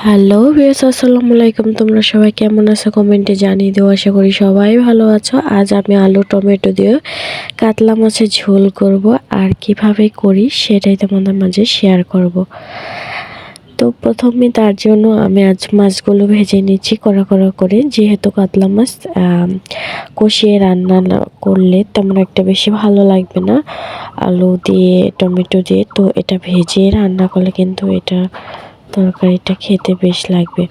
Hello viewers, আসসালামু আলাইকুম। তোমরা সবাই কেমন আছো কমেন্টে জানিয়ে দিও। আশা করি সবাই ভালো আছো। আজ আমি আলু টমেটো দিয়ে কাতলা মাছের ঝোল করব, আর কিভাবে করি সেটাই তোমাদের মাঝে শেয়ার করব। তো প্রথমে তার জন্য আমি আজ মাছগুলো ভেজে নিচ্ছি কড়া কড়া করে, যেহেতু কাতলা মাছ কষিয়ে রান্না না করলে তেমন একটা বেশি ভালো লাগবে না আলু দিয়ে টমেটো দিয়ে। তো এটা ভেজে রান্না করলে কিন্তু এটা তরকারিটা খেতে বেশ লাগবে।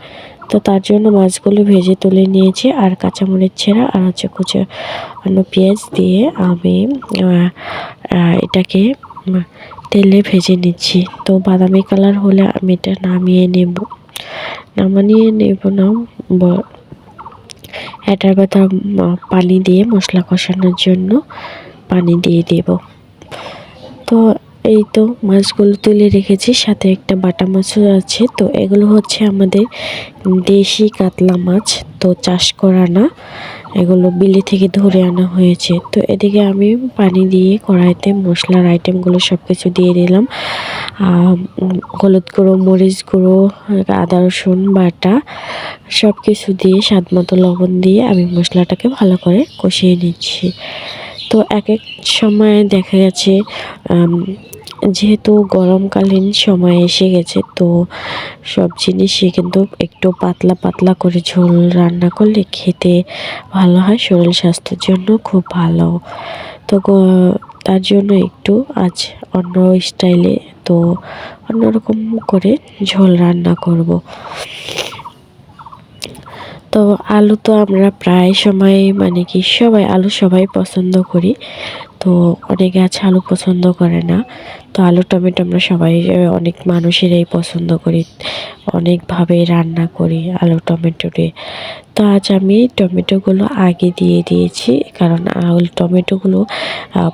তো তার জন্য মাছগুলো ভেজে তুলে নিয়েছি, আর কাঁচামরিচ ছেঁড়া আর কুচানো পেঁয়াজ দিয়ে আমি এটাকে তেলে ভেজে নিচ্ছি। তো বাদামি কালার হলে আমি এটা নামিয়ে নেব না, এটার ভেতর পানি দিয়ে মশলা কষানোর জন্য পানি দিয়ে দেব। তো এই তো মাছগুলো তুলে রেখেছি, সাথে একটা বাটা মাছও আছে। তো এগুলো হচ্ছে আমাদের দেশি কাতলা মাছ, তো চাষ করা না, এগুলো বিলে থেকে ধরে আনা হয়েছে। তো এদিকে আমি পানি দিয়ে কড়াইতে মশলার আইটেমগুলো সব কিছু দিয়ে দিলাম। হলুদ গুঁড়ো, মরিচ গুঁড়ো, আদা রসুন বাটা সব কিছু দিয়ে স্বাদ মতো লবণ দিয়ে আমি মশলাটাকে ভালো করে কষিয়ে নিচ্ছি। তো এক এক সময় দেখা গেছে যেহেতু গরমকালীন সময় এসে গেছে, তো সব জিনিসই কিন্তু একটু পাতলা পাতলা করে ঝোল রান্না করলে খেতে ভালো হয়, শরীর স্বাস্থ্যের জন্য খুব ভালো। তো তার জন্য একটু আজ অন্য স্টাইলে, তো অন্যরকম করে ঝোল রান্না করব। তো আলু তো আমরা প্রায় সময় সবাই আলু সবাই পছন্দ করি। তো অনেকে আছে আলু পছন্দ করে না। তো আলু টমেটো আমরা সবাই অনেক মানুষেরাই পছন্দ করি, অনেকভাবে রান্না করি আলু টমেটো দিয়ে। তো আজ আমি টমেটোগুলো আগে দিয়ে দিয়েছি, কারণ আলু টমেটোগুলো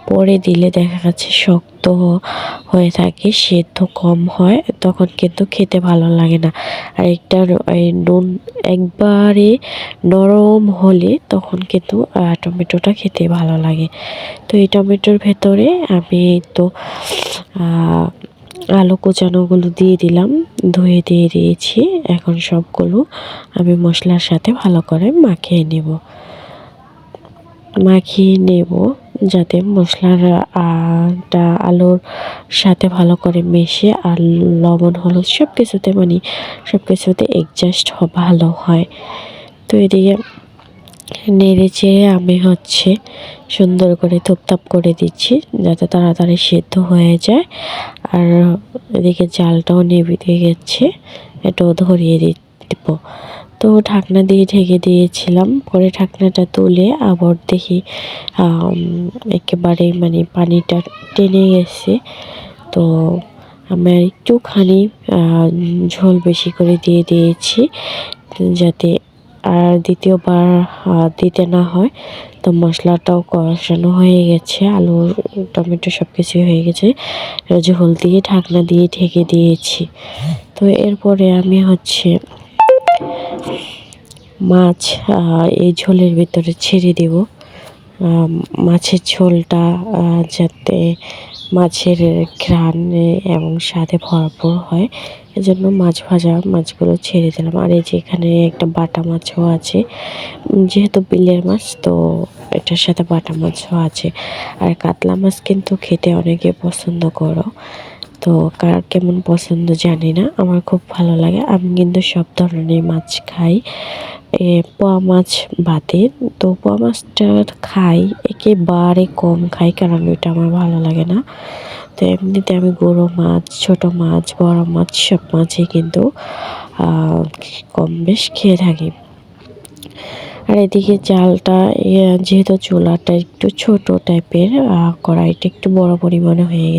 পরে দিলে দেখা যাচ্ছে শক্ত হয়ে থাকে, সেদ্ধ কম হয়, তখন কিন্তু খেতে ভালো লাগে না। আর একটা নুন একবারে নরম হলে তখন কিন্তু টমেটোটা খেতে ভালো লাগে। তো এই টমেটোর ভেতরে আমি তো আলু কুচানোগুলো দিয়ে দিলাম, ধুয়ে দিয়ে দিয়েছি। এখন সবগুলো আমি মশলার সাথে ভালো করে মাখিয়ে নেব যাতে মশলার আলুর সাথে ভালো করে মেশে, আর লবণ হলুদ সব কিছুতে অ্যাডজাস্ট ভালো হয়। তো এদিকে নেড়ে চেড়ে আমি সুন্দর করে থুপথাপ করে দিচ্ছি যাতে তাড়াতাড়ি সেদ্ধ হয়ে যায়। আর এদিকে জালটাও নেভে গেছে, এটাও ধরিয়ে দিব। তো ঢাকনা দিয়ে ঢেকে দিয়েছিলাম, পরে ঢাকনাটা তুলে আবার দেখি একেবারে পানিটা টেনে গেছে। তো আমি একটুখানি ঝোল বেশি করে দিয়ে দিয়েছি যাতে আর দ্বিতীয়বার দিতে না হয়। তো মশলাটাও কষানো হয়ে গেছে, আলু টমেটো সব কিছুই হয়ে গেছে, ঝোল দিয়ে ঢাকনা দিয়ে ঢেকে দিয়েছি। তো এরপরে আমি মাছ এই ঝোলের ভিতরে ছেড়ে দেব। মাছের ঝোলটা যাতে মাছের ঘ্রাণে এবং স্বাদে ভরপুর হয়, এজন্য মাছগুলো ছেড়ে দিলাম। আর এই যে এখানে একটা বাটা মাছও আছে, যেহেতু বিলের মাছ তো এটার সাথে বাটা মাছও আছে। আর কাতলা মাছ কিন্তু খেতে অনেকে পছন্দ করো, তো কার কেমন পছন্দ জানি না, আমার খুব ভালো লাগে। আমি কিন্তু সব ধরনের মাছ খাই, পোয়া মাছ বাদে। তো পোয়া মাছটা খাই, একেবারে কম খাই, কারণ ওইটা আমার ভালো লাগে না। তো এমনিতে আমি গরু মাছ, ছোট মাছ, বড় মাছ সব মাছই কিন্তু কম বেশ খেয়ে থাকি। আর এদিকে চালটা যেহেতু চুলাটা একটু ছোট টাইপের, কড়াইটা একটু বড় পরিমাণে হয়ে গেছে।